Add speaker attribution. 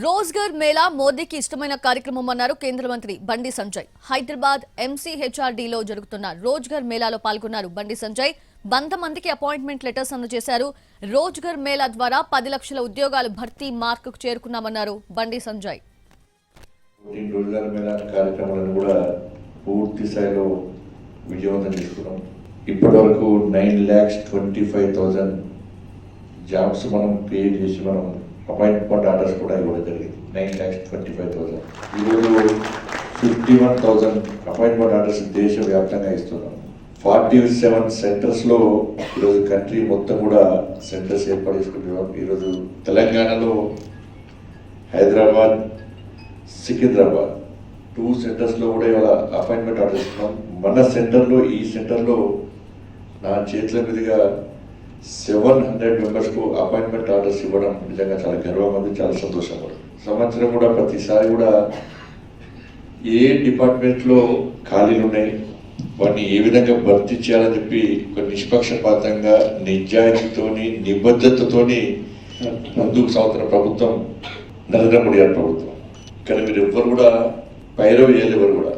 Speaker 1: రోజ్గర్ మేళా మోదీకి ఇష్టమైన కార్యక్రమం అన్నారు కేంద్ర మంత్రి బండి సంజయ్. హైదరాబాద్ ఎంసీహెచ్ఆర్డీలో జరుగుతున్న రోజ్గర్ మేళాలో పాల్గొన్నారు బండి సంజయ్. 100 మందికి అపాయింట్మెంట్ లెటర్స్ అందజేశారు. రోజ్గర్ మేళా ద్వారా 10 లక్షల ఉద్యోగాలు భర్తీ మార్కుకు చేరుకున్నామన్నారు బండి సంజయ్.
Speaker 2: రోజ్గర్ మేళా కార్యక్రమాలను కూడా పూర్తి స్థాయిలో విజయవంతం చేసుకున్నాం. ఇప్పటివరకు 9,25,000 జాబ్స్ మనం క్రియేట్ చేసి మనం అపాయింట్మెంట్ ఆర్డర్స్ కూడా ఇవ్వడం జరిగింది. 9,25,000. ఈరోజు 51,000 అపాయింట్మెంట్ ఆర్డర్స్ దేశవ్యాప్తంగా ఇస్తున్నాం. 47 సెంటర్స్లో ఈరోజు కంట్రీ మొత్తం కూడా సెంటర్స్ ఏర్పాటు చేసుకుంటున్నాం. ఈరోజు తెలంగాణలో హైదరాబాద్, సికింద్రాబాద్ 2 సెంటర్స్లో కూడా ఇవాళ అపాయింట్మెంట్ ఆర్డర్ ఇస్తున్నాం. మన సెంటర్లో ఈ సెంటర్లో నా చేతుల మీదుగా 700 మెంబర్స్కు అపాయింట్మెంట్ ఆర్డర్స్ ఇవ్వడం నిజంగా చాలా గర్వంగా ఉంది, చాలా సంతోషంగా ఉంది. సంవత్సరం కూడా ప్రతిసారి కూడా ఏ డిపార్ట్మెంట్లో ఖాళీలు ఉన్నాయి, వాటిని ఏ విధంగా భర్తీ చేయాలని చెప్పి ఒక నిష్పక్షపాతంగా నిజాయితీతోని నిబద్ధతతోని ముందుకు సాగుతున్న ప్రభుత్వం నరేంద్ర మోడీ గారి ప్రభుత్వం. కానీ మీరు ఎవ్వరు కూడా పైరవి చేయలేవారు కూడా